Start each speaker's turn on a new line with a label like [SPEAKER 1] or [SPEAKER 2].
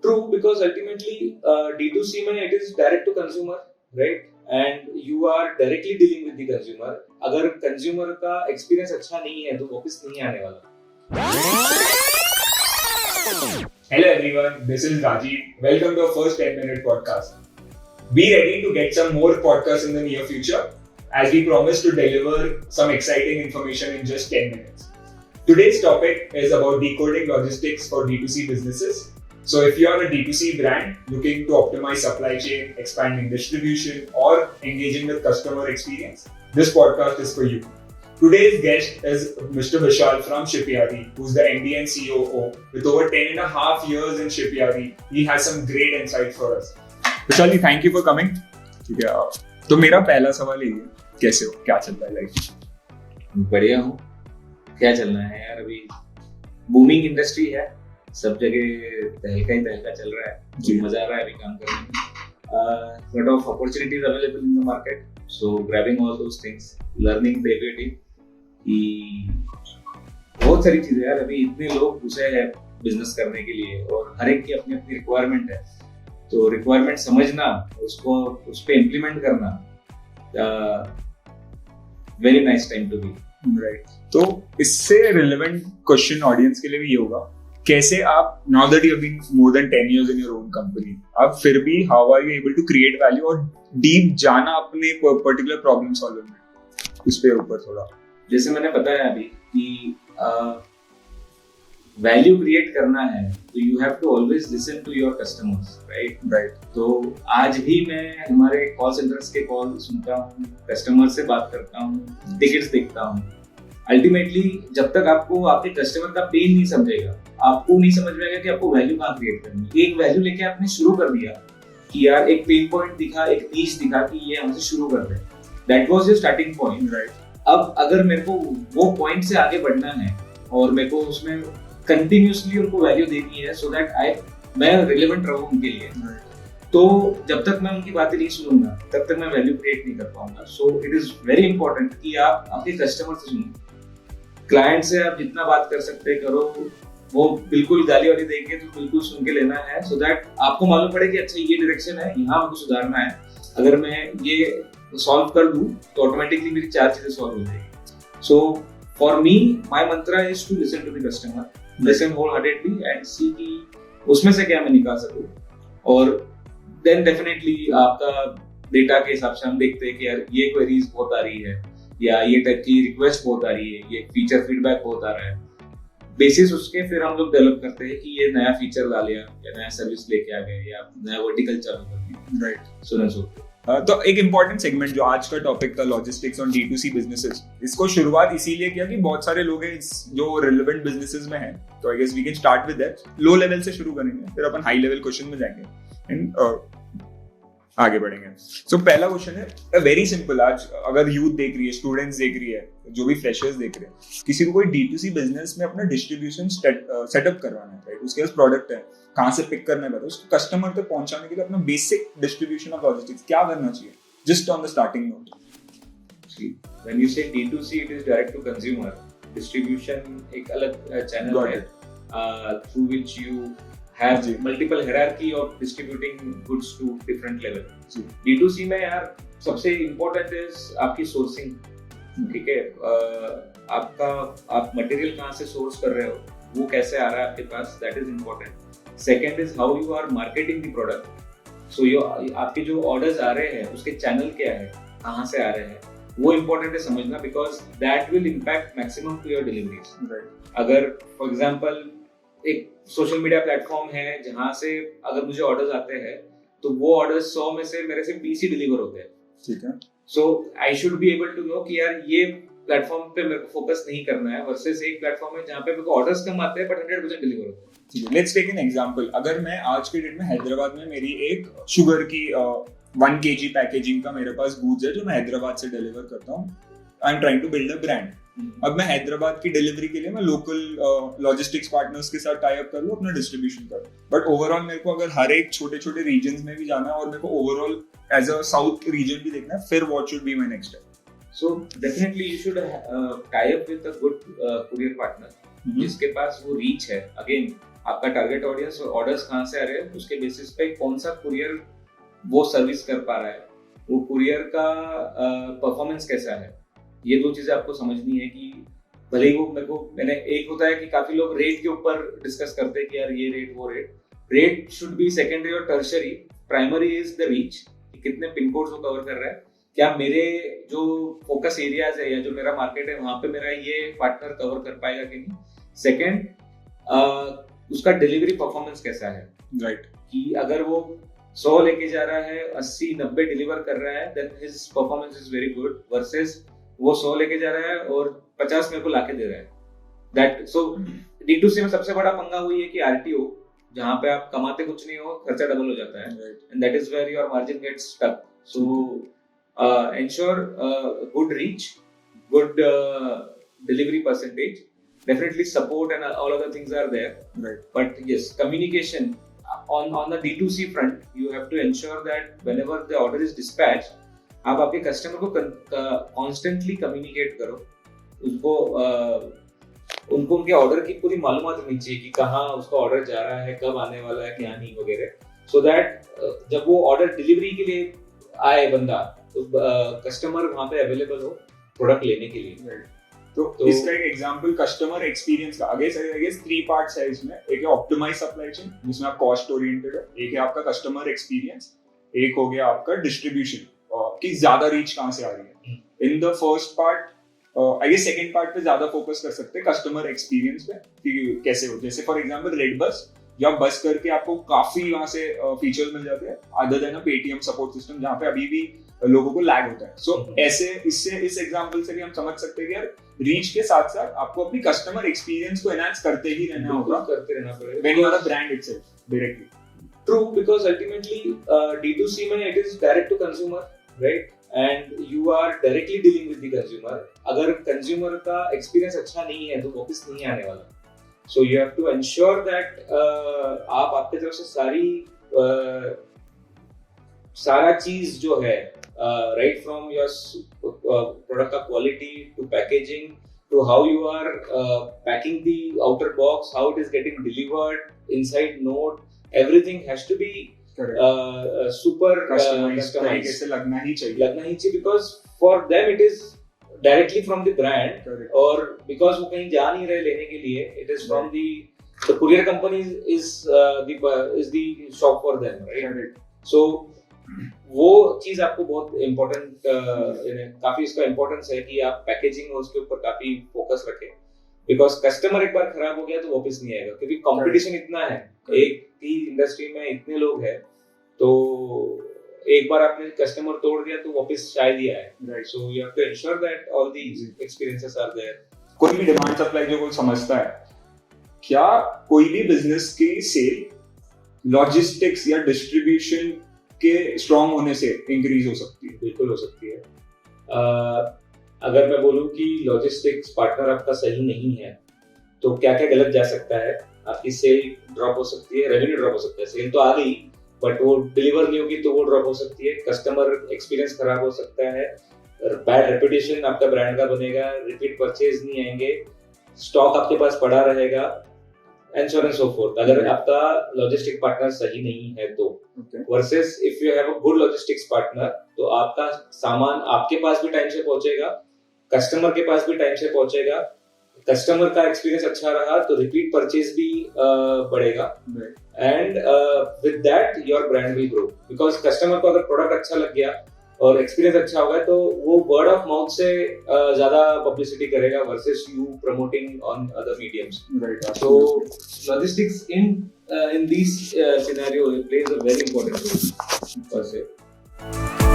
[SPEAKER 1] True, because ultimately D2C में it is direct to consumer, right? And you are directly dealing with the consumer. अगर consumer का experience अच्छा नहीं है तो वापस नहीं आने वाला. Hello everyone, this is Rajiv. Welcome to our first 10-minute podcast. Be ready to get some more podcasts in the near future as we promise to deliver some exciting information in just 10 minutes. Today's topic is about decoding logistics for D2C businesses. So if you are a D2C brand looking to optimize supply chain, expanding distribution, or engaging with customer experience, this podcast is for you. Today's guest is Mr. Vishal from Shipyari, who's the MD and COO. With over 10 and a half years in Shipyari, he has some great insights for us. Vishal ji, thank you for coming. ठीक है, तो मेरा पहला सवाल ये है, कैसे हो, क्या चल रहा है लाइफ?
[SPEAKER 2] बढ़िया हूँ, क्या चलना है यार, अभी बूमिंग इंडस्ट्री है, सब जगह तहलका चल रहा है, जी मजा आ रहा है अभी काम करने में. Lot of opportunities available in the market, so grabbing all those things, learning day by day. बहुत सारी चीजें यार, अभी इतने लोग घुसे हैं बिजनेस करने के लिए और हर एक की अपनी अपनी रिक्वायरमेंट है, तो रिक्वायरमेंट समझना, उसको उस पे इम्प्लीमेंट करना, very nice time to be.
[SPEAKER 1] Right, तो इससे रिलेवेंट क्वेश्चन ऑडियंस के लिए भी ये होगा, कैसे आप now that you have been more than 10 years in your own company, आप फिर भी how are you able to create value और डीप जाना अपने पर्टिकुलर प्रॉब्लम सॉल्विंग में, उस पे ऊपर थोड़ा.
[SPEAKER 2] जैसे मैंने बताया अभी कि वैल्यू क्रिएट करना है तो you have to always listen to your customers, right. तो आज भी मैं हमारे कॉल सेंटर्स के कॉल सुनता हूँ, कस्टमर से बात करता हूँ, टिकट्स देखता हूँ. अल्टीमेटली जब तक आपको आपके कस्टमर का पेन नहीं समझेगा, आपको नहीं समझ में आएगा कि आपको वैल्यू कहाँ क्रिएट करनी है. एक वैल्यू लेके आपने शुरू कर दिया कि यार एक पेन पॉइंट दिखा, एक नीश दिखा कि ये हमसे शुरू कर रहे हैं, that was your starting point, right. अब अगर मेरे को वो पॉइंट से आगे बढ़ना है और मेरे को उसमें कंटिन्यूअसली उनको वैल्यू देनी है सो दैट मैं रिलेवेंट रहूं उनके लिए, तो जब तक मैं उनकी बातें नहीं सुनूंगा तब तक मैं वैल्यू क्रिएट नहीं कर पाऊंगा. So it is very important कि आप आपके कस्टमर से सुनो. क्लाइंट से आप जितना बात कर सकते करो, वो बिल्कुल गाली वाली देंगे तो बिल्कुल सुन के लेना है, सो दैट आपको मालूम पड़े कि अच्छा ये डायरेक्शन है, यहाँ हमको सुधारना है. अगर मैं ये सॉल्व कर दूं तो ऑटोमेटिकली मेरी 4 चीजें सॉल्व हो जाएगी. So for me my mantra is to listen to the customer, listen wholeheartedly and see कि उसमें से क्या मैं निकाल सकूं. और देन डेफिनेटली आपका डेटा के हिसाब से हम देखते हैं कि यार ये क्वेरीज बहुत आ रही है या ये टाइप की रिक्वेस्ट बहुत आ रही है, ये फीचर फीडबैक बहुत आ रहा है. बेसिस उसके फिर हम लोग डेवलप करते हैं कि ये नया फीचर ला लिया या नया सर्विस लेके आ गए या नया वर्टिकल चालू कर दिया, राइट. सो
[SPEAKER 1] तो एक इम्पॉर्टेंट सेगमेंट जो आज का टॉपिक था, लॉजिस्टिक्स ऑन D2C बिजनेसेस, इसको शुरुआत इसीलिए किया कि बहुत सारे लोग हैं जो रिलेवेंट बिजनेसेस में हैं, तो I guess we can start with that. Low level से शुरू करेंगे, फिर अपन हाई लेवल क्वेश्चन में जाएंगे एंड आगे बढ़ेंगे. सो पहला क्वेश्चन है वेरी सिंपल. आज अगर यूथ देख रही है, स्टूडेंट्स देख रही है, जो भी फ्रेशर्स देख रहे हैं, किसी को कोई D2C बिजनेस में अपना डिस्ट्रीब्यूशन सेटअप करवाना है, राइट. उसके पास प्रोडक्ट है, कहाँ से पिक करना है, उसको कस्टमर तक पहुंचाने के लिए अपना बेसिक डिस्ट्रीब्यूशन ऑफ लॉजिस्टिक्स क्या करना चाहिए, just on the starting note.
[SPEAKER 2] When you say D2C it is direct to consumer. Distribution एक अलग चैनल है through which you have multiple hierarchy of distributing goods to different level. D2C में यार सबसे important is आपकी sourcing, ठीक है. आप मटेरियल कहाँ से सोर्स कर रहे हो, वो कैसे आ रहा है आपके पास, that is important. Second is how you are marketing the product. So आपके जो orders आ रहे हैं उसके channel क्या है, कहाँ से आ रहे हैं, वो important है समझना, because that will impact maximum to your deliveries.
[SPEAKER 1] Right.
[SPEAKER 2] अगर for example एक सोशल मीडिया प्लेटफॉर्म है जहां से अगर मुझे ऑर्डर्स आते हैं तो वो ऑर्डर्स 100 में से मेरे से 20 ही डिलीवर होते हैं,
[SPEAKER 1] ठीक है.
[SPEAKER 2] So I should be able to know कि यार ये प्लेटफॉर्म पे मेरे को फोकस नहीं करना है वर्सेस एक प्लेटफॉर्म है जहां पे मेरे को ऑर्डर्स कम आते हैं बट 100% डिलीवर होते हैं.
[SPEAKER 1] ठीक है, लेट्स टेक एन एग्जांपल. अगर मैं आज के डेट में हैदराबाद में मेरी एक शुगर की 1 kg पैकेजिंग का मेरे पास गुड्स है जो मैं हैदराबाद से डिलीवर करता हूँ. I am trying to build a brand. अब मैं हैदराबाद की डिलीवरी के लिए मैं लोकल लॉजिस्टिक्स पार्टनर्स के साथ टाई अप कर लूं, अपना डिस्ट्रीब्यूशन कर. बट ओवरऑल मेरे को अगर हर एक छोटे छोटे रीजन्स में भी जाना है और मेरे को overall as a south region भी देखना है, फिर what should be my next step?
[SPEAKER 2] So definitely you should tie up with a good courier partner जिसके पास वो reach है. Again आपका टारगेट ऑडियंस और ऑर्डर्स कहाँ से आ रहे हैं, उसके बेसिस पे कौन सा कुरियर वो सर्विस कर पा रहा है, वो कुरियर का परफॉर्मेंस कैसा है, ये दो चीजें आपको समझनी है। कि भले ही वो मैंने एक होता है कि काफी लोग रेट के ऊपर डिस्कस करते हैं कि यार ये रेट वो रेट शुड बी सेकेंडरी और tertiary. Primary is the reach, कितने पिन कोड्स वो कवर कर रहा है, क्या मेरे जो फोकस एरियाज है या जो मेरा मार्केट है वहां पे मेरा ये पार्टनर कवर कर पाएगा कि नहीं। सेकेंड, उसका डिलीवरी परफॉर्मेंस कैसा है,
[SPEAKER 1] राइट,
[SPEAKER 2] कि अगर वो 100 लेके जा रहा है 80-90 डिलीवर कर रहा है, then his performance is very good, versus वो 100 लेके जा रहा है और 50 मेरे को लाके दे रहा है। दैट सो D2C में सबसे बड़ा पंगा हुई है कि RTO, जहां पे आप कमाते कुछ नहीं हो, खर्चा डबल हो जाता है, and that is where your margin gets stuck. So ensure good reach, good delivery percentage, definitely support and all other things are there,
[SPEAKER 1] right,
[SPEAKER 2] but yes, communication on the D2C front, you have to ensure that whenever the order is dispatched, आप आपके customer को constantly communicate करो, उसको उनको उनके order की पूरी मालूमात होनी चाहिए कि कहाँ उसका ऑर्डर जा रहा है, कब आने वाला है, क्या नहीं वगैरह, सो दैट जब वो ऑर्डर डिलीवरी के लिए आए बंदा, तो कस्टमर वहाँ पे अवेलेबल हो प्रोडक्ट लेने के लिए।
[SPEAKER 1] तो इसका एक एग्जांपल कस्टमर एक्सपीरियंस का आगे 3 पार्ट्स है इसमें। एक है ऑप्टिमाइज सप्लाई चेन, जिसमें आप कॉस्ट ओरिएंटेड है, एक है आपका कस्टमर एक्सपीरियंस, एक हो गया आपका डिस्ट्रीब्यूशन की ज्यादा रीच कहाँ से आ रही है। In the first part I guess second part पे ज्यादा फोकस कर सकते हैं, कस्टमर एक्सपीरियंस पे कि कैसे हो। जैसे फॉर एग्जांपल रेड बस, जब आप बस करके आपको काफी वहां से फीचर्स मिल जाते हैं अदर देन अ पेटीएम सपोर्ट सिस्टम, जहाँ पे अभी भी लोगों को लैग होता है। सो ऐसे इस एग्जांपल से भी हम समझ सकते हैं कि यार रीच के साथ साथ आपको अपनी कस्टमर एक्सपीरियंस को एनहांस करते ही रहना होगा,
[SPEAKER 2] करते रहना पड़ेगा
[SPEAKER 1] when you are a brand itself directly.
[SPEAKER 2] True, because ultimately D2C में it is direct to consumer, right? And you are directly dealing with the consumer. अगर consumer का experience अच्छा नहीं है तो वापस नहीं आने वाला। So you have to ensure that आप आपकी तरफ से सारा चीज जो है, right from your product का quality to packaging to how you are packing the outer box, how it is getting delivered, inside note, everything has to be super
[SPEAKER 1] customized तरीके से लगना ही चाहिए,
[SPEAKER 2] because for them it is directly from the brand,
[SPEAKER 1] Correct.
[SPEAKER 2] और because वो कहीं जा नहीं रहे लेने के लिए, it is from the courier company is the shop for them, right?
[SPEAKER 1] Correct.
[SPEAKER 2] So वो चीज आपको बहुत इम्पोर्टेंट, काफी इसका इम्पोर्टेंस है कि आप पैकेजिंग और उसके ऊपर काफी फोकस रखें, बिकॉज कस्टमर एक बार खराब हो गया तो वापस नहीं आएगा, क्योंकि कंपटीशन इतना है, एक ही इंडस्ट्री में इतने लोग हैं, तो एक बार आपने कस्टमर तोड़ दिया तो वापस शायद ही आए, right? So you have to ensure that all these experiences are there.
[SPEAKER 1] कोई भी डिमांड सप्लाई जो कोई समझता है, क्या कोई भी बिजनेस की सेल लॉजिस्टिक्स या डिस्ट्रीब्यूशन के स्ट्रॉन्ग होने से इंक्रीज हो सकती है?
[SPEAKER 2] बिल्कुल हो सकती है। अगर मैं बोलूं कि लॉजिस्टिक्स पार्टनर आपका सही नहीं है तो क्या क्या गलत जा सकता है, आपकी सेल ड्रॉप हो सकती है, रेवेन्यू ड्रॉप हो सकता है, सेल तो आ गई बट वो डिलीवर नहीं होगी तो वो ड्रॉप हो सकती है, कस्टमर एक्सपीरियंस खराब हो सकता है, बैड रेपुटेशन आपका ब्रांड का बनेगा, रिपीट परचेज नहीं आएंगे, स्टॉक आपके पास पड़ा रहेगा, and so on and so fourth, अगर आपका लॉजिस्टिक पार्टनर सही नहीं है तो। Versus if you have a good logistics partner, तो आपका सामान आपके पास भी टाइम से पहुंचेगा, कस्टमर के पास भी टाइम से पहुंचेगा, कस्टमर का एक्सपीरियंस अच्छा रहा तो रिपीट परचेज भी बढ़ेगा, and with that your brand will grow, because customer को अगर प्रोडक्ट अच्छा लग गया और एक्सपीरियंस अच्छा होगा तो वो वर्ड ऑफ माउथ से ज्यादा पब्लिसिटी करेगा versus you promoting on other mediums, right? So logistics in this scenario plays a very important role per se.